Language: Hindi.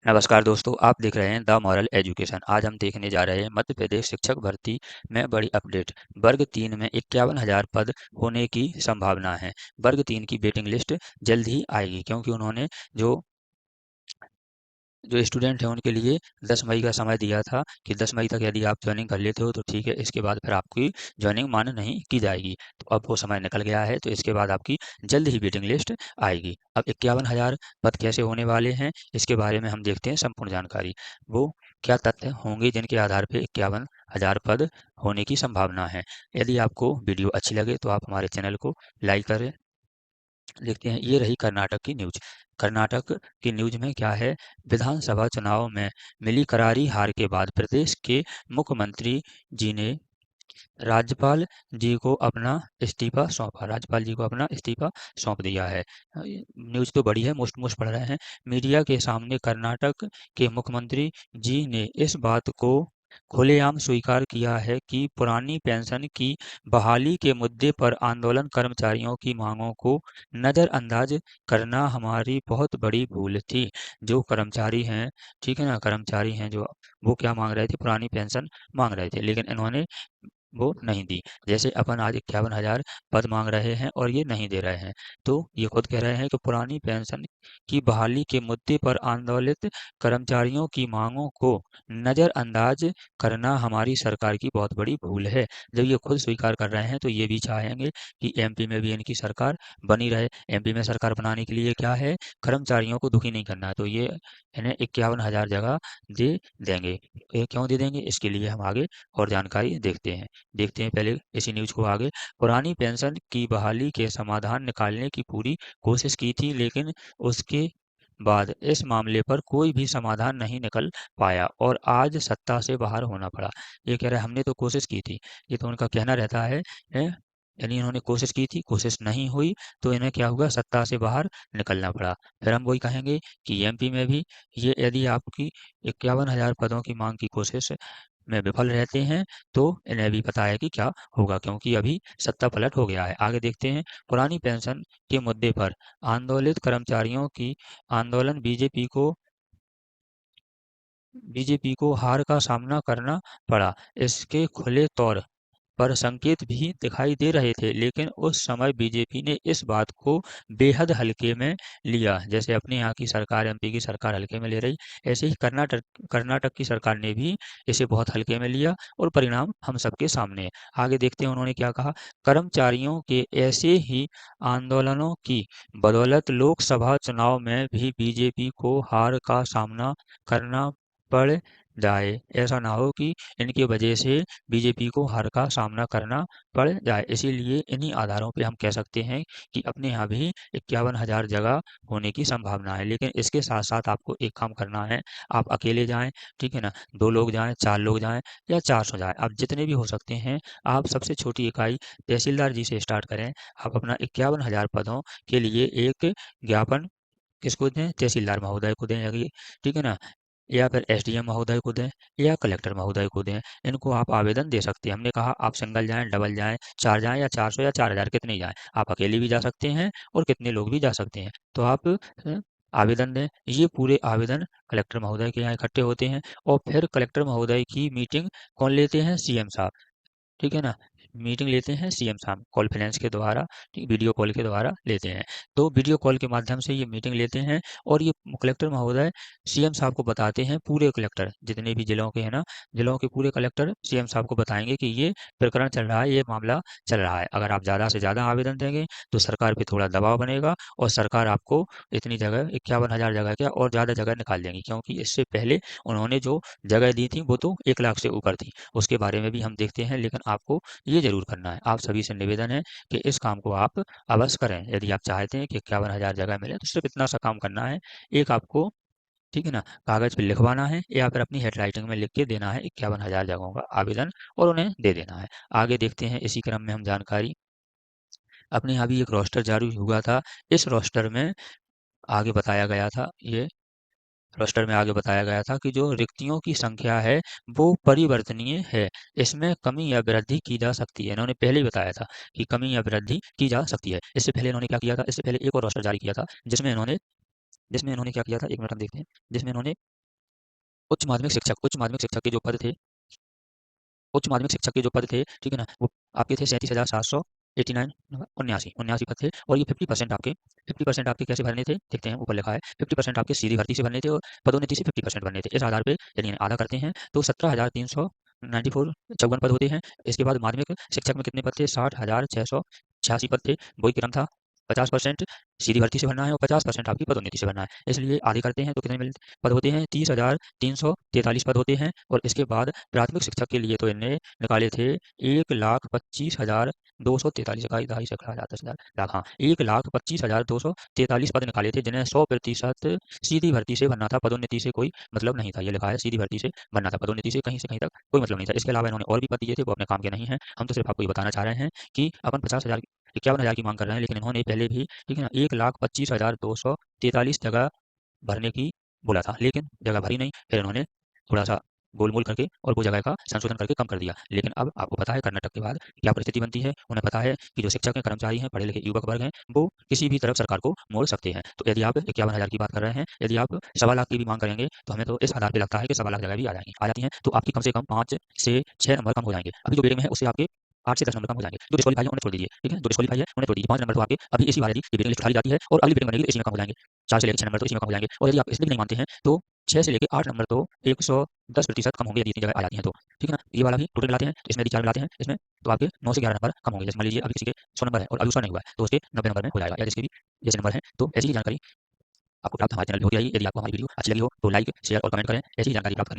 नमस्कार दोस्तों, आप देख रहे हैं द मॉरल एजुकेशन। आज हम देखने जा रहे हैं मध्य प्रदेश शिक्षक भर्ती में बड़ी अपडेट। वर्ग 3 में 51,000 पद होने की संभावना है। वर्ग 3 की वेटिंग लिस्ट जल्द ही आएगी, क्योंकि उन्होंने जो जो स्टूडेंट हैं उनके लिए 10 मई का समय दिया था कि 10 मई तक यदि आप ज्वाइनिंग कर लेते हो तो ठीक है, इसके बाद फिर आपकी ज्वाइनिंग मान्य नहीं की जाएगी। तो अब वो समय निकल गया है, तो इसके बाद आपकी जल्द ही वेटिंग लिस्ट आएगी। अब 51,000 पद कैसे होने वाले हैं, इसके बारे में हम देखते हैं संपूर्ण जानकारी। वो क्या तथ्य होंगे जिनके आधार पे 51,000 पद होने की संभावना है। यदि आपको वीडियो अच्छी लगे तो आप हमारे चैनल को लाइक करें। देखते हैं, ये रही कर्नाटक की न्यूज। कर्नाटक की न्यूज में क्या है? विधानसभा चुनाव में मिली करारी हार के बाद प्रदेश के मुख्यमंत्री जी ने राज्यपाल जी को अपना इस्तीफा सौंप दिया है। न्यूज तो बड़ी है, मोस्ट मोस्ट पढ़ रहे हैं। मीडिया के सामने कर्नाटक के मुख्यमंत्री जी ने इस बात को खुलेआम स्वीकार किया है कि पुरानी पेंशन की बहाली के मुद्दे पर आंदोलन कर्मचारियों की मांगों को नजरअंदाज करना हमारी बहुत बड़ी भूल थी। जो कर्मचारी हैं, ठीक है ना, कर्मचारी हैं जो, वो क्या मांग रहे थे? पुरानी पेंशन मांग रहे थे, लेकिन इन्होंने वो नहीं दी। जैसे अपन आज 51,000 पद मांग रहे हैं और ये नहीं दे रहे हैं, तो ये खुद कह रहे हैं कि पुरानी पेंशन की बहाली के मुद्दे पर आंदोलित कर्मचारियों की मांगों को नजरअंदाज करना हमारी सरकार की बहुत बड़ी भूल है। जब ये खुद स्वीकार कर रहे हैं तो ये भी चाहेंगे कि एमपी में भी इनकी सरकार बनी रहे। एमपी में सरकार बनाने के लिए क्या है? कर्मचारियों को दुखी नहीं करना है, तो ये इन्हें 51,000 जगह दे देंगे। ये क्यों दे देंगे, इसके लिए हम आगे और जानकारी देखते हैं पहले इसी न्यूज को आगे। पुरानी पेंशन की बहाली के समाधान निकालने की पूरी कोशिश की थी, लेकिन उसके बाद इस मामले पर कोई भी समाधान नहीं निकल पाया और आज सत्ता से बाहर होना पड़ा। ये कह रहा है हमने तो कोशिश की थी, ये तो उनका कहना रहता है। यानी इन्होंने कोशिश की थी, कोशिश नहीं हुई, तो इन्हें क्या हुआ? सत्ता से बाहर निकलना पड़ा। फिर हम वही कहेंगे कि एमपी में भी ये, यदि आपकी 51,000 पदों की मांग की कोशिश में विफल रहते हैं, तो इन्हें भी पता है कि क्या होगा, क्योंकि अभी सत्ता पलट हो गया है। आगे देखते हैं, पुरानी पेंशन के मुद्दे पर आंदोलित कर्मचारियों की आंदोलन बीजेपी को हार का सामना करना पड़ा। इसके खुले तौर पर संकेत भी दिखाई दे रहे थे, लेकिन उस समय बीजेपी ने इस बात को बेहद हल्के में लिया। जैसे अपने यहाँ की सरकार, एमपी की सरकार हल्के में ले रही, ऐसे ही कर्नाटक कर्नाटक की सरकार ने भी इसे बहुत हल्के में लिया और परिणाम हम सबके सामने है। आगे देखते हैं उन्होंने क्या कहा। कर्मचारियों के ऐसे ही आंदोलनों की बदौलत लोकसभा चुनाव में भी बीजेपी को हार का सामना करना पड़ जाए। ऐसा ना हो कि इनकी वजह से बीजेपी को हार का सामना करना पड़ जाए। इसीलिए इन्हीं आधारों पे हम कह सकते हैं कि अपने यहाँ भी 51,000 जगह होने की संभावना है। लेकिन इसके साथ साथ आपको एक काम करना है। आप अकेले जाएं, ठीक है ना, 2 लोग जाएं, 4 लोग जाएं या 400 जाएं, आप जितने भी हो सकते हैं। आप सबसे छोटी इकाई तहसीलदार जी से स्टार्ट करें। आप अपना 51,000 पदों के लिए एक ज्ञापन किसको दें? तहसीलदार महोदय को दें, ठीक है ना, या फिर एसडीएम महोदय को दें या कलेक्टर महोदय को दें। इनको आप आवेदन दे सकते हैं। हमने कहा आप सिंगल जाएं, डबल जाएं, 4 जाएं या 400 या 4,000, कितने जाएं। आप अकेले भी जा सकते हैं और कितने लोग भी जा सकते हैं। तो आप आवेदन दें। ये पूरे आवेदन कलेक्टर महोदय के यहाँ इकट्ठे होते हैं और फिर कलेक्टर महोदय की मीटिंग कौन लेते हैं? सीएम साहब, ठीक है ना। मीटिंग लेते हैं सीएम साहब कॉन्फ्रेंस के द्वारा, ठीक, वीडियो कॉल के द्वारा लेते हैं। तो वीडियो कॉल के माध्यम से ये मीटिंग लेते हैं और ये कलेक्टर महोदय सीएम साहब को बताते हैं। पूरे कलेक्टर जितने भी जिलों के हैं ना, जिलों के पूरे कलेक्टर सीएम साहब को बताएंगे कि ये प्रकरण चल रहा है, ये मामला चल रहा है। अगर आप ज़्यादा से ज़्यादा आवेदन देंगे तो सरकार पे थोड़ा दबाव बनेगा और सरकार आपको इतनी जगह, 51,000 जगह क्या और ज़्यादा जगह निकाल देंगी, क्योंकि इससे पहले उन्होंने जो जगह दी थी वो तो 1 लाख से ऊपर थी। उसके बारे में भी हम देखते हैं, लेकिन आपको ये ज़रूर करना है। आप सभी से निवेदन है कि इस काम को आप अवश्य करें। यदि आप चाहते हैं कि 51,000 जगह मिले तो सिर्फ इतना सा काम करना है। एक आपको, ठीक है ना, कागज़ पे लिखवाना है या फिर अपनी हैंडराइटिंग में लिख के देना है 51,000 जगहों का आवेदन और उन्हें दे देना है। आगे देखते हैं इसी क्रम में हम जानकारी। अपने यहाँ भी एक रोस्टर जारी हुआ था। इस रोस्टर में आगे बताया गया था ये रोस्टर में आगे बताया गया था कि जो रिक्तियों की संख्या है वो परिवर्तनीय है। इसमें कमी या वृद्धि की जा सकती है। इन्होंने पहले ही बताया था कि कमी या वृद्धि की जा सकती है। इससे पहले इन्होंने क्या किया था? इससे पहले एक और रोस्टर जारी किया था जिसमें इन्होंने जिसमें इन्होंने क्या किया था, 1 मिनट हम देखते हैं, जिसमें इन्होंने उच्च माध्यमिक शिक्षक के जो पद थे, उच्च माध्यमिक शिक्षक के जो पद थे, ठीक है ना, वो आपके थे 37,789 79 79 पद थे, और ये 50% आपके कैसे भरने थे, देखते हैं ऊपर लिखा है 50% आपके सीधी भर्ती से भरने थे और पदोन्नति से 50% भरने थे। इस आधार पे यदि आधा करते हैं तो 17,394 54 पद होते हैं। इसके बाद माध्यमिक शिक्षक में कितने पद थे, 60,686 पद थे। वही क्रम था, 50% सीधी भर्ती से भरना है और 50% आपकी पदोन्नति से भरना है। इसलिए आधे करते हैं तो कितने पद होते हैं, 30,343 पद होते हैं। और इसके बाद प्राथमिक शिक्षक के लिए तो इनने निकाले थे 1,25,243 इकाई, दहाई, सैकड़ा, हजार, 10,000, लाख, हाँ, 1,25,243 पद निकाले थे, जिन्हें 100% सीधी भर्ती से भरना था, पदोन्नति से कोई मतलब नहीं था। ये लिखा है सीधी भर्ती से भरना था, पदोन्नति से कहीं तक कोई मतलब नहीं था। इसके अलावा इन्होंने और भी पद दिए थे, वो अपने काम के नहीं हैं। हम तो सिर्फ आपको ये बताना चाह रहे हैं कि अपन 50,000 51,000 की मांग कर रहे हैं, लेकिन इन्होंने पहले भी, ठीक है ना, 1,25,243 जगह भरने की बोला था, लेकिन जगह भरी नहीं। फिर इन्होंने थोड़ा-सा गोल-मोल करके और वो जगह का संशोधन करके कम कर दिया। लेकिन अब आपको पता है कर्नाटक के बाद क्या परिस्थिति बनती है। उन्हें पता है कि जो शिक्षक हैं, कर्मचारी हैं, पढ़े-लिखे युवक वर्ग हैं, वो किसी भी तरफ सरकार को मोड़ सकते हैं। तो यदि आप 51,000 की बात कर रहे हैं, यदि आप सवा लाख की भी माँग करेंगे, तो हमें तो इस आधार पे लगता है कि सवा लाख जगह भी आ जाती हैं। तो आपकी कम से कम 5 से 6 नंबर कम हो जाएँगे। अभी जो वेटिंग में है, उससे आपके 8 से 10 नंबर कम हो जाएँगे। जो डिस्क्वालीफाई है, उन्हें छोड़ दीजिए, ठीक है? जो डिस्क्वालीफाई है, उन्हें छोड़ दीजिए। 5 नंबर तो आपके अभी इसी बार यदि ये वेटिंग लिस्ट उठा ली जाती है और अगली वेटिंग बनेगी तो इसी में कम हो जाएँगे। 4 से लेके 6 नंबर तो इसी में कम हो जाएँगे। और यदि आप इसमें भी नहीं मानते हैं, तो 6 से लेके 8 नंबर तो 110% कम होंगे, यदि इतनी जगह आ जाती हैं तो, ठीक है ना? ये वाला भी टोटल मिलाते हैं, तो इसमें यदि 4 मिलाते हैं इसमें, तो आपके 9 से 11 नंबर कम होंगे। जैसे मान लीजिए अभी किसी के 100 नंबर है और अभी उसका नहीं हुआ है, तो उसके 90 नंबर में हो जाएगा, या जिसके भी जैसे नंबर हैं। तो ऐसी ही जानकारी आपको प्राप्त हमारे चैनल पे होती रहेगी। यदि आपको हमारी वीडियो अच्छी लगी हो, तो लाइक, शेयर और कमेंट करें। ऐसी ही जानकारी प्राप्त करने